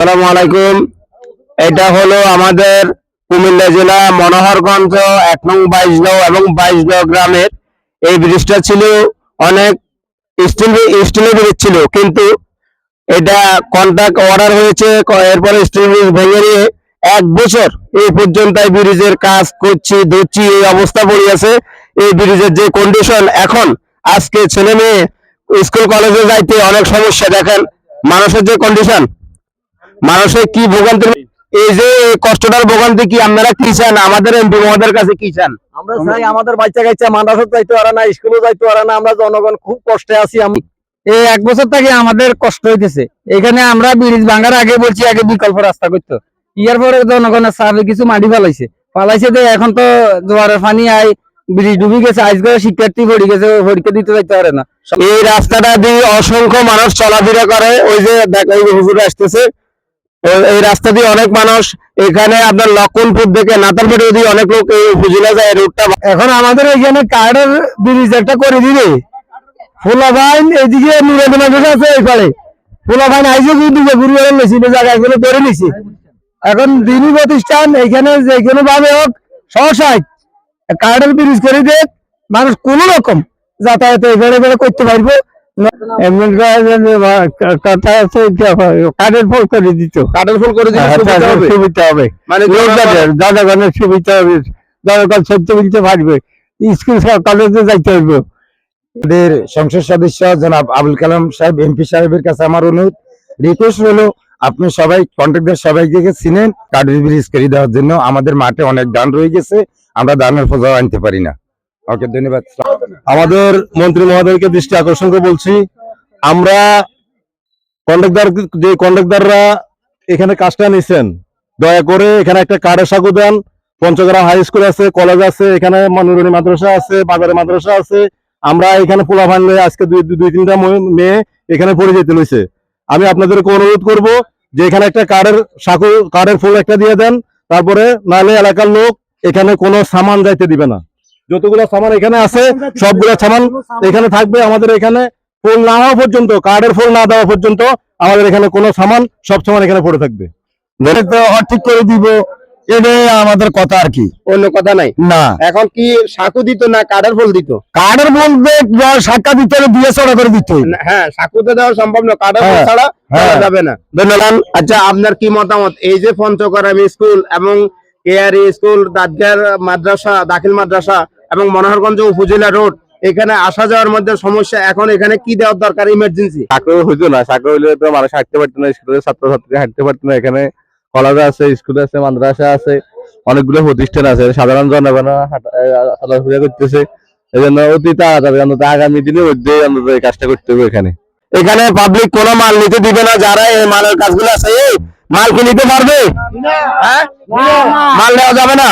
আসসালামু আলাইকুম। এটা হলো আমাদের কুমিল্লা জেলা মনোহরগঞ্জ ১ নং ২২ এবং ২২ গ্রামের। এই ব্রিজটা ছিল অনেক স্টিলের ব্রিজ ছিল, কিন্তু এটা কন্ট্রাক্ট অর্ডার হয়েছে, এরপরে স্টিল ব্রিজ ভেঙে নিয়ে ১ বছর এই পর্যন্ত এই ব্রিজের কাজ করছি ধরছি, এই অবস্থা পড়ে আছে। এই ব্রিজের যে কন্ডিশন এখন, আজকে ছেলে মেয়ে স্কুল কলেজে যাইতে অনেক সমস্যা। দেখেন মানুষের যে কন্ডিশন, মানুষের কি ভোগান্তি, এই যে কষ্টটার ভোগান্তি কি আপনারা কি চান, আমাদের এমপি মহোদয়ের কাছে কি চান? আমরা চাই আমাদের বাচ্চা কাচ্চা মাদ্রাসা যাইতে পারে না, স্কুলে যাইতে পারে না, আমরা জনগণ খুব কষ্টে আছি। আমি এই ১ বছর থেকে আমাদের কষ্ট হইতেছে। এখানে আমরা ব্রিজ ভাঙার আগে বলছি আগে বিকল্প রাস্তা করতে, ইয়ার পরে জনগণের চাপে কিছু মাটি ফালাইছে যে এখন তো জোয়ারের পানি আয়, ব্রিজ ডুবি গেছে, আজকে শিক্ষার্থী পড়ে গেছে, পরীক্ষা দিতে যাইতে পারে না। এই রাস্তাটা দিয়ে অসংখ্য মানুষ চলাফেরা করে। ওই যে এই হুজুর আসতেছে, এই রাস্তা দিয়ে অনেক মানুষ, এখানে আপনার লক্ষণপুর থেকে নাতালপেট দিয়ে অনেক লোক এই উপজেলা যায়। রোডটা এখন আমাদের এখানে কার্ডের ব্রিজ একটা করে দিবে, ফুলাভাইন এইদিকে নুরাদিনা আছে, এই পারে ফুলাভাইন আইসে ঘুরে নিয়েছিল, জায়গাগুলো ধরে নিছি। এখন দিনী প্রতিষ্ঠান এখানে যে কোনো ভাবে হোক সহসায় কার্ডের ব্রিজ করে দেখ, মানুষ কোন রকম যাতায়াত এবারে করতে পারবো। কার্ডের ফল করে দিত, কাঠের ফুল করে দিলে সুবিধা হবে, মানে জনগণের সুবিধা হবে, জনগণ সহ্য করতে পারবে, স্কুল কলেজে যাইতে পারবো। আমাদের সংসদ সদস্য জনাব আবুল কালাম সাহেব এমপি সাহেবের কাছে আমার অনুরোধ রিকোয়েস্ট হলো, আপনি সবাই কন্ট্রাক্টর সবাইকে চিনেন, কার্ডের ব্রিজ করে দেওয়ার জন্য। আমাদের মাঠে অনেক ধান রয়ে গেছে, আমরা ধানের ফসল আনতে পারি না। ওকে, ধন্যবাদ। আমাদের মন্ত্রী মহোদয়কে দৃষ্টি আকর্ষণ করে বলছি, আমরা কন্ট্রাক্টররা এখানে কাজটা নিছেন, দয়া করে এখানে একটা কার্ডের সাগু দেন। পঞ্চগ্রাম হাই স্কুল আছে, কলেজ আছে, এখানে নুরানি মাদ্রাসা আছে, বাজারে মাদ্রাসা আছে। আমরা এখানে পোলা ভাঙলে আজকে দুই তিনটা মেয়ে এখানে পড়ে যেতে লইছে। আমি আপনাদেরকে অনুরোধ করব যে এখানে একটা কার্ডের ফুল একটা দিয়ে দেন, তারপরে নাহলে এলাকার লোক এখানে কোনো সামান যাইতে দিবে না। যতগুলো সামান এখানে আছে সবগুলো সামান এখানে থাকবে। আমাদের এখানে ফুল না হওয়া পর্যন্ত, কার্ডের ফুল না দেওয়া পর্যন্ত আমাদের এখানে কোনো সামান, সব সামান এখানে পড়ে থাকবে। ঠিক করে দিব, এটাই আমাদের কথা, আর কি অন্য কথা নাই। না এখন কি সাকু দিত না কাঠের ফুল দিত? কার্ডের বলতে সাক্ষা দিতে হলে দিয়ে চড়া করে দিতে হবে। হ্যাঁ, সাকুতে দেওয়া সম্ভব না, কাঠের ফুল ছাড়া দেওয়া যাবে না। ধন্যবাদ। আচ্ছা, আপনার কি মতামত এই যে পঞ্চগ্রাম স্কুল এবং কেআরই স্কুল, দাদগার মাদ্রাসা, দাখিল মাদ্রাসা এবং মনোহরগঞ্জ উপজেলা রোড, এখানে আসা যাওয়ার মধ্যে সমস্যা, এখন এখানে কি দেওয়ার দরকার ইমার্জেন্সি? সাঁকো হইতো না, সাঁকো হইলে তো মানুষ হাঁটতে পারতো না, স্কুলের ছাত্রছাত্রী হাঁটতে পারতো না। এখানে কলেজ আছে, স্কুল আছে, মাদ্রাসা আছে, অনেকগুলো প্রতিষ্ঠান আছে, সাধারণ জনগণ চলাফেরা করতেছে। এই জন্য অতি তাড়াতাড়ি অন্তত আগামী দিনের মধ্যে অন্তত এই কাজটা করতে হবে। এখানে পাবলিক কোনো মাল নিতে দিবে না, যারা এই মালের কাজগুলো আছে। এই মাল কি নিতে পারবে? হ্যাঁ, মাল নেওয়া যাবে না।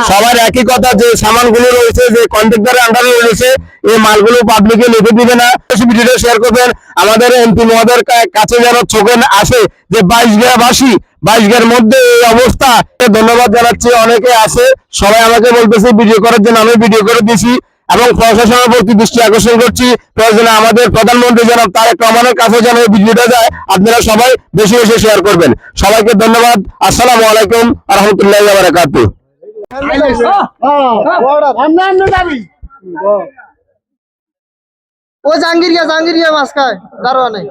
সবার একই কথা, যে সামানগুলো রয়েছে, যে কন্ট্রাক্টরের আন্ডারে রয়েছে, এই মালগুলো পাবলিকে নিতে দিবে না। ভিডিওটা শেয়ার করবেন, আমাদের এমপি মহোদয়ের কাছে যেন চোখে আসে যে ২২ গ্রামের মধ্যে এই অবস্থা। ধন্যবাদ জানাচ্ছি, অনেকে আছে, সবাই আমাকে বলতেছে ভিডিও করার জন্য, আমি ভিডিও করে দিয়েছি এবং প্রশাসনের প্রতি দৃষ্টি আকর্ষণ করছি, প্রয়োজনে আমাদের প্রধানমন্ত্রী জনাব তারেক রহমানের কাছে যেন এই ভিডিওটা যায়। আপনারা সবাই বেশি বেশি শেয়ার করবেন। সবাইকে ধন্যবাদ। আসসালামু আলাইকুম ওয়া রাহমাতুল্লাহি ওয়া বারাকাতুহু। ও জাঙ্গিরিয়া মাছ খায় দারোয়ানে।